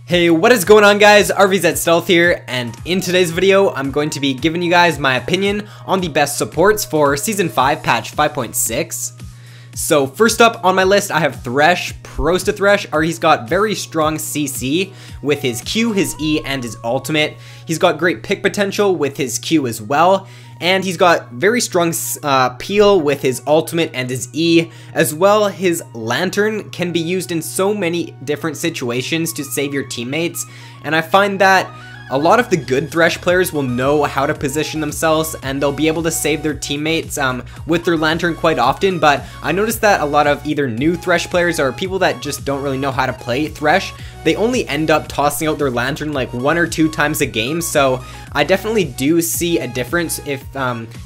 Hey, what is going on guys? RvzStealth here, and in today's video, I'm going to be giving you guys my opinion on the best supports for Season 5 patch 5.6. So first up on my list, I have Thresh. Pros to Thresh are he's got very strong CC with his Q, his E, and his ultimate. He's got great pick potential with his Q as well. And he's got very strong peel with his ultimate and his E. As well, his lantern can be used in so many different situations to save your teammates. And I find that a lot of the good Thresh players will know how to position themselves and they'll be able to save their teammates with their lantern quite often. But I noticed that a lot of either new Thresh players or people that just don't really know how to play Thresh, they only end up tossing out their lantern like 1 or 2 times a game. So I definitely do see a difference if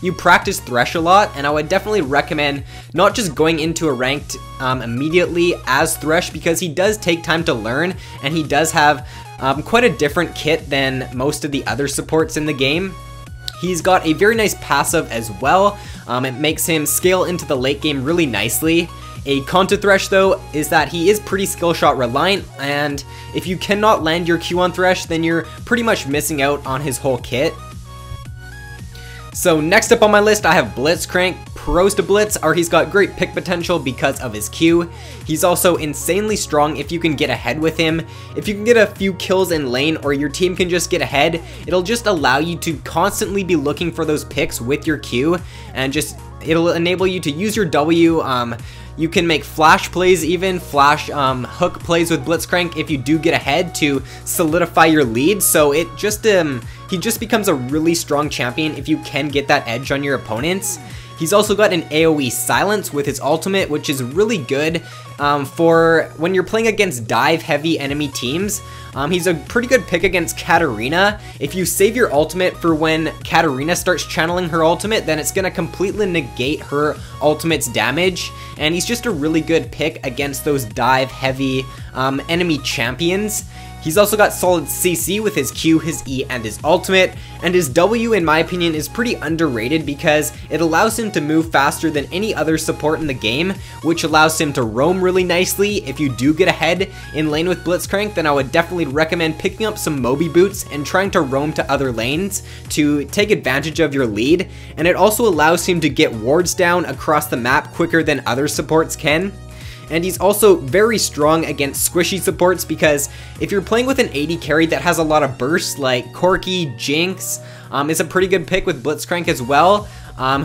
you practice Thresh a lot, and I would definitely recommend not just going into a ranked immediately as Thresh, because he does take time to learn and he does have quite a different kit than most of the other supports in the game. He's got a very nice passive as well. It makes him scale into the late game really nicely. A con to Thresh though is that he is pretty skill shot reliant, and if you cannot land your Q on Thresh, then you're pretty much missing out on his whole kit. So next up on my list, I have Blitzcrank. Pros to Blitz are he's got great pick potential because of his Q. He's also insanely strong if you can get ahead with him. If you can get a few kills in lane or your team can just get ahead, it'll just allow you to constantly be looking for those picks with your Q, and it'll enable you to use your W. You can make flash plays, even flash hook plays with Blitzcrank if you do get ahead to solidify your lead. So it just he just becomes a really strong champion if you can get that edge on your opponents. He's also got an AoE silence with his ultimate, which is really good for when you're playing against dive heavy enemy teams. He's a pretty good pick against Katarina. If you save your ultimate for when Katarina starts channeling her ultimate, then it's going to completely negate her ultimate's damage. And he's just a really good pick against those dive heavy enemy champions. He's also got solid CC with his Q, his E, and his ultimate, and his W, in my opinion, is pretty underrated because it allows him to move faster than any other support in the game, which allows him to roam really nicely. If you do get ahead in lane with Blitzcrank, then I would definitely recommend picking up some Moby boots and trying to roam to other lanes to take advantage of your lead, and it also allows him to get wards down across the map quicker than other supports can. And he's also very strong against squishy supports because if you're playing with an AD carry that has a lot of bursts like Corki, Jinx is a pretty good pick with Blitzcrank as well.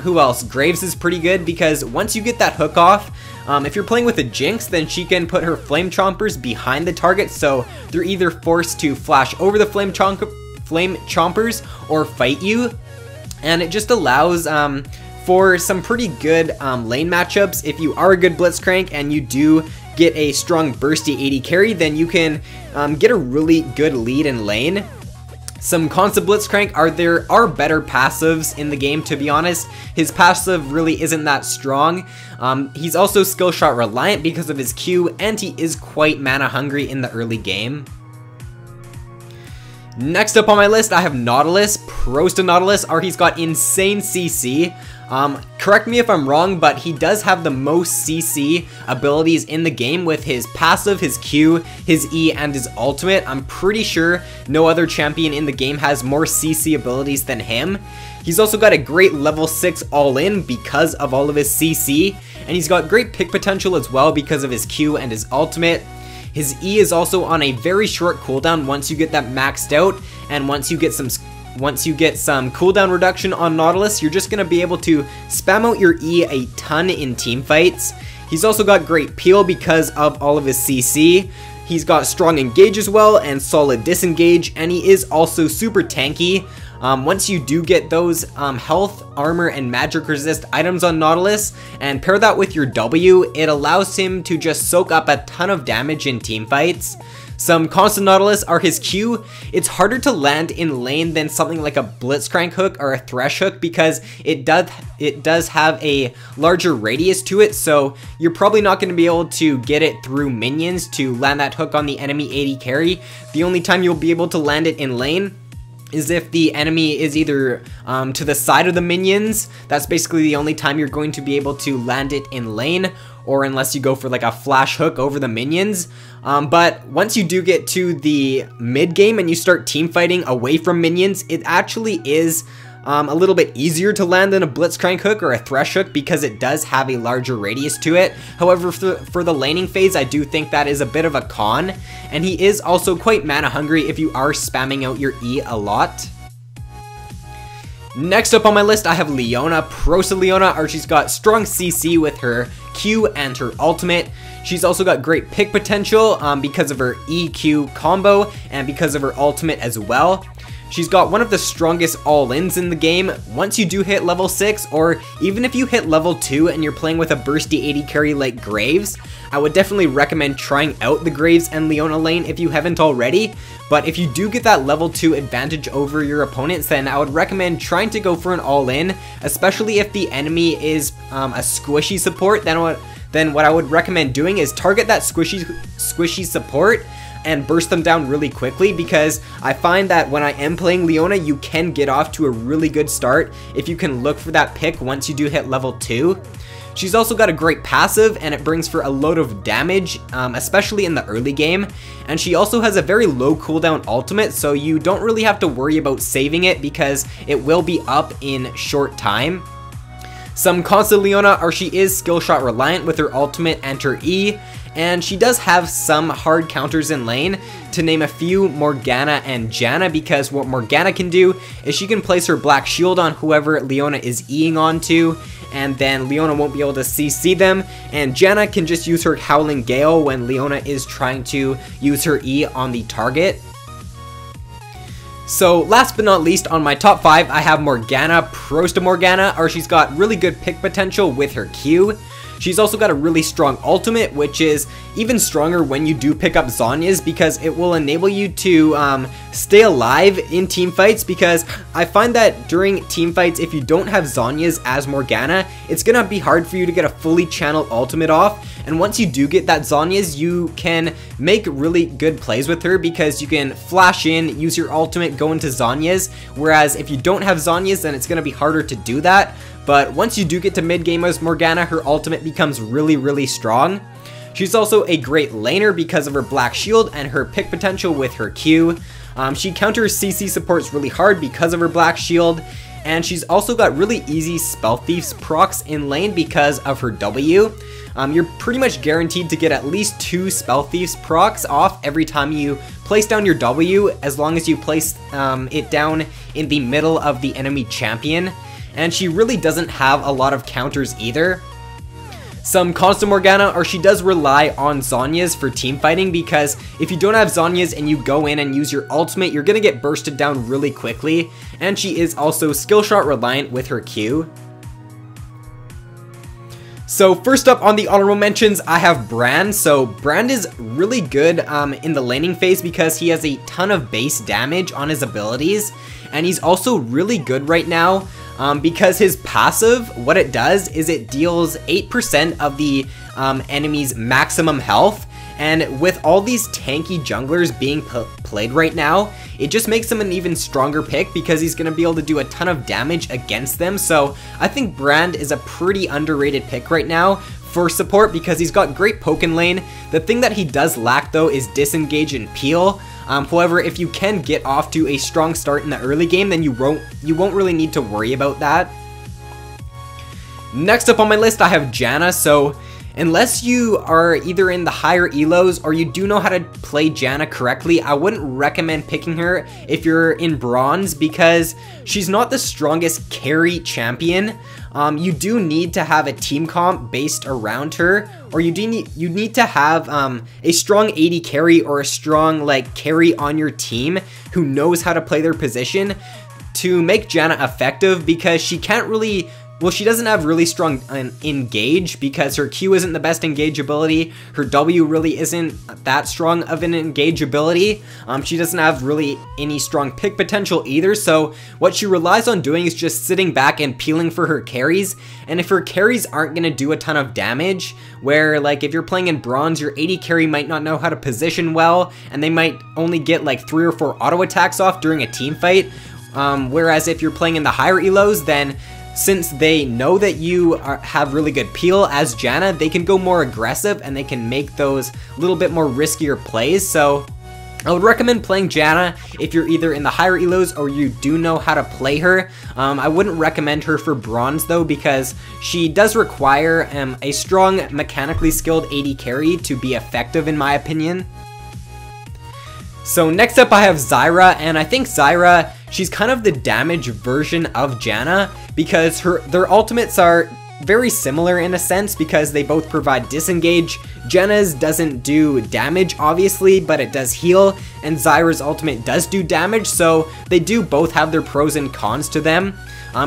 Who else? Graves is pretty good because once you get that hook off, if you're playing with a Jinx, then she can put her Flame Chompers behind the target, so they're either forced to flash over the Flame Chompers or fight you. And it just allows for some pretty good lane matchups. If you are a good Blitzcrank and you do get a strong bursty AD carry, then you can get a really good lead in lane. Some cons of Blitzcrank are there are better passives in the game, to be honest. His passive really isn't that strong. He's also skill shot reliant because of his Q, and he is quite mana hungry in the early game. Next up on my list, I have Nautilus. Pros to Nautilus are he's got insane CC. Correct me if I'm wrong, but he does have the most CC abilities in the game with his passive, his Q, his E, and his ultimate. I'm pretty sure no other champion in the game has more CC abilities than him. He's also got a great level 6 all-in because of all of his CC, and he's got great pick potential as well because of his Q and his ultimate. His E is also on a very short cooldown once you get that maxed out, and once you get some cooldown reduction on Nautilus, you're just going to be able to spam out your E a ton in team fights. He's also got great peel because of all of his CC. He's got strong engage as well and solid disengage, and he is also super tanky. Once you do get those health, armor, and magic resist items on Nautilus and pair that with your W, it allows him to just soak up a ton of damage in team fights. Some cons to Nautilus are his Q. It's harder to land in lane than something like a Blitzcrank hook or a Thresh hook because it does have a larger radius to it, so you're probably not going to be able to get it through minions to land that hook on the enemy AD carry. The only time you'll be able to land it in lane is if the enemy is either to the side of the minions. That's basically the only time you're going to be able to land it in lane, or unless you go for like a flash hook over the minions. But once you do get to the mid game and you start team fighting away from minions, it actually is a little bit easier to land than a Blitzcrank hook or a Thresh hook because it does have a larger radius to it. However, for the laning phase, I do think that is a bit of a con, and he is also quite mana hungry if you are spamming out your E a lot. Next up on my list, I have Leona, Prosa Leona, or she's got strong CC with her Q and her ultimate. She's also got great pick potential because of her EQ combo and because of her ultimate as well. She's got one of the strongest all-ins in the game. Once you do hit level 6, or even if you hit level 2 and you're playing with a bursty AD carry like Graves, I would definitely recommend trying out the Graves and Leona lane if you haven't already. But if you do get that level 2 advantage over your opponents, then I would recommend trying to go for an all-in, especially if the enemy is a squishy support. Then what I would recommend doing is target that squishy support and burst them down really quickly, because I find that when I am playing Leona, you can get off to a really good start if you can look for that pick once you do hit level 2. She's also got a great passive, and it brings for a load of damage, especially in the early game. And she also has a very low cooldown ultimate, so you don't really have to worry about saving it because it will be up in short time. Some cons to Leona are she is skill shot reliant with her ultimate and her E, and she does have some hard counters in lane, to name a few, Morgana and Janna, because what Morgana can do is she can place her black shield on whoever Leona is Eing onto, and then Leona won't be able to CC them, and Janna can just use her Howling Gale when Leona is trying to use her E on the target. So last but not least, on my top 5, I have Morgana, Prosta Morgana, or she's got really good pick potential with her Q. She's also got a really strong ultimate, which is even stronger when you do pick up Zhonya's, because it will enable you to stay alive in team fights, because I find that during team fights, if you don't have Zhonya's as Morgana, it's gonna be hard for you to get a fully channeled ultimate off, and once you do get that Zhonya's, you can make really good plays with her, because you can flash in, use your ultimate, go into Zhonya's, whereas if you don't have Zhonya's, then it's gonna be harder to do that. But once you do get to mid-game as Morgana, her ultimate becomes really strong. She's also a great laner because of her black shield and her pick potential with her Q. She counters CC supports really hard because of her black shield, and she's also got really easy Spell Thieves procs in lane because of her W. You're pretty much guaranteed to get at least 2 Spell Thieves procs off every time you place down your W, as long as you place it down in the middle of the enemy champion. And she really doesn't have a lot of counters either. Some cons to Morgana are she does rely on Zhonya's for team fighting, because if you don't have Zhonya's and you go in and use your ultimate, you're gonna get bursted down really quickly, and she is also skill shot reliant with her Q. So first up on the honorable mentions, I have Brand. So Brand is really good in the laning phase because he has a ton of base damage on his abilities, and he's also really good right now because his passive, what it does is it deals 8% of the enemy's maximum health, and with all these tanky junglers being played right now, it just makes him an even stronger pick because he's going to be able to do a ton of damage against them. So I think Brand is a pretty underrated pick right now for support because he's got great poke in lane. The thing that he does lack though is disengage and peel. However, if you can get off to a strong start in the early game, then you won't really need to worry about that. Next up on my list, I have Janna. So unless you are either in the higher elos or you do know how to play Janna correctly, I wouldn't recommend picking her if you're in bronze because she's not the strongest carry champion. You do need to have a team comp based around her, or you need to have a strong AD carry or a strong like carry on your team who knows how to play their position to make Janna effective, because she can't really, well, she doesn't have really strong engage because her Q isn't the best engage ability. Her W really isn't that strong of an engage ability. She doesn't have really any strong pick potential either. So what she relies on doing is just sitting back and peeling for her carries. And if her carries aren't going to do a ton of damage, where like if you're playing in bronze, your AD carry might not know how to position well, and they might only get like 3 or 4 auto attacks off during a team fight. Whereas if you're playing in the higher elos, then since they know that you have really good peel as Janna, they can go more aggressive and they can make those little bit more riskier plays. So I would recommend playing Janna if you're either in the higher elos or you do know how to play her. I wouldn't recommend her for bronze though, because she does require a strong mechanically skilled AD carry to be effective in my opinion. So next up I have Zaira, and I think Zaira, she's kind of the damage version of Janna because their ultimates are very similar in a sense because they both provide disengage. Janna's doesn't do damage obviously, but it does heal, and Zaira's ultimate does do damage, so they do both have their pros and cons to them.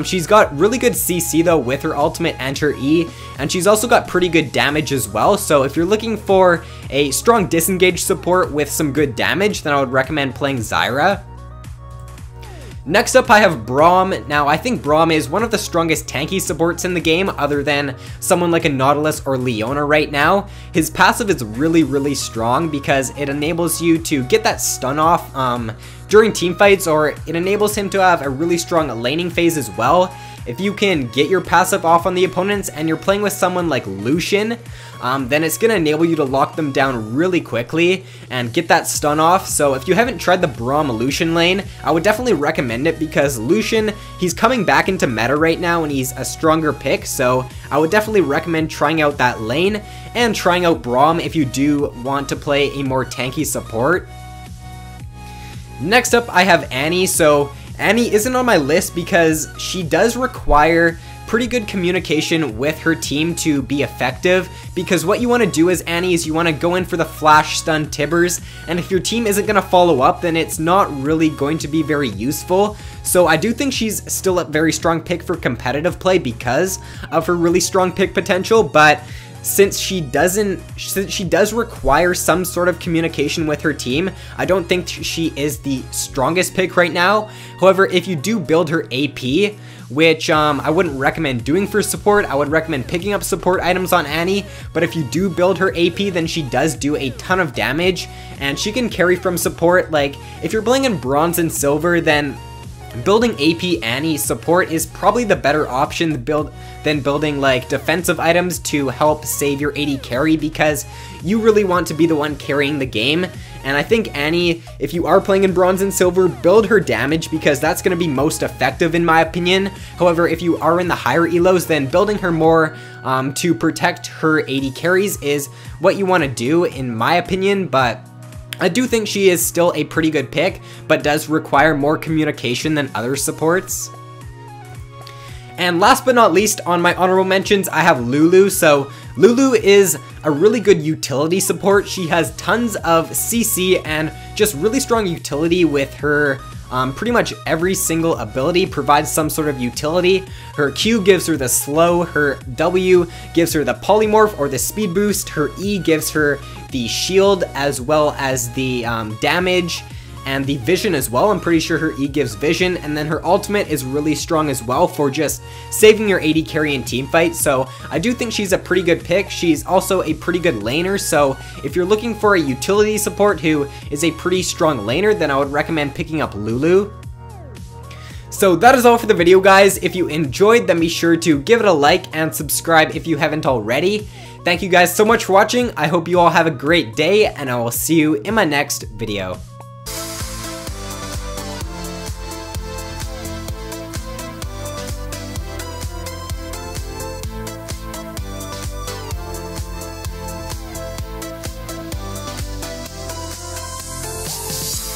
She's got really good CC though with her ultimate and her E, and she's also got pretty good damage as well, so if you're looking for a strong disengage support with some good damage, then I would recommend playing Zaira. Next up I have Braum. Now I think Braum is one of the strongest tanky supports in the game other than someone like a Nautilus or Leona right now. His passive is really strong because it enables you to get that stun off during teamfights, or it enables him to have a really strong laning phase as well. If you can get your passive off on the opponents and you're playing with someone like Lucian, then it's going to enable you to lock them down really quickly and get that stun off. So if you haven't tried the Braum Lucian lane, I would definitely recommend it because Lucian, he's coming back into meta right now and he's a stronger pick. So I would definitely recommend trying out that lane and trying out Braum if you do want to play a more tanky support. Next up I have Annie. So Annie isn't on my list because she does require pretty good communication with her team to be effective, because what you want to do as Annie is you want to go in for the flash stun tibbers, and if your team isn't going to follow up, then it's not really going to be very useful. So I do think she's still a very strong pick for competitive play because of her really strong pick potential, but since she does require some sort of communication with her team, I don't think she is the strongest pick right now. However, if you do build her AP, which I wouldn't recommend doing for support, I would recommend picking up support items on Annie, but if you do build her AP, then she does do a ton of damage, and she can carry from support. Like, if you're playing in bronze and silver, then building AP Annie support is probably the better option than building like defensive items to help save your AD carry, because you really want to be the one carrying the game. And I think Annie, if you are playing in bronze and silver, build her damage because that's going to be most effective in my opinion. However, if you are in the higher elos, then building her more to protect her AD carries is what you want to do in my opinion, but I do think she is still a pretty good pick, but does require more communication than other supports. And last but not least, on my honorable mentions, I have Lulu. So Lulu is a really good utility support. She has tons of CC and just really strong utility with her. Pretty much every single ability provides some sort of utility. Her Q gives her the slow, her W gives her the polymorph or the speed boost, her E gives her the shield as well as the damage and the vision as well. I'm pretty sure her E gives vision, and then her ultimate is really strong as well for just saving your AD carry in teamfight. So I do think she's a pretty good pick. She's also a pretty good laner, so if you're looking for a utility support who is a pretty strong laner, then I would recommend picking up Lulu. So that is all for the video, guys. If you enjoyed, then be sure to give it a like and subscribe if you haven't already. Thank you guys so much for watching. I hope you all have a great day, and I will see you in my next video.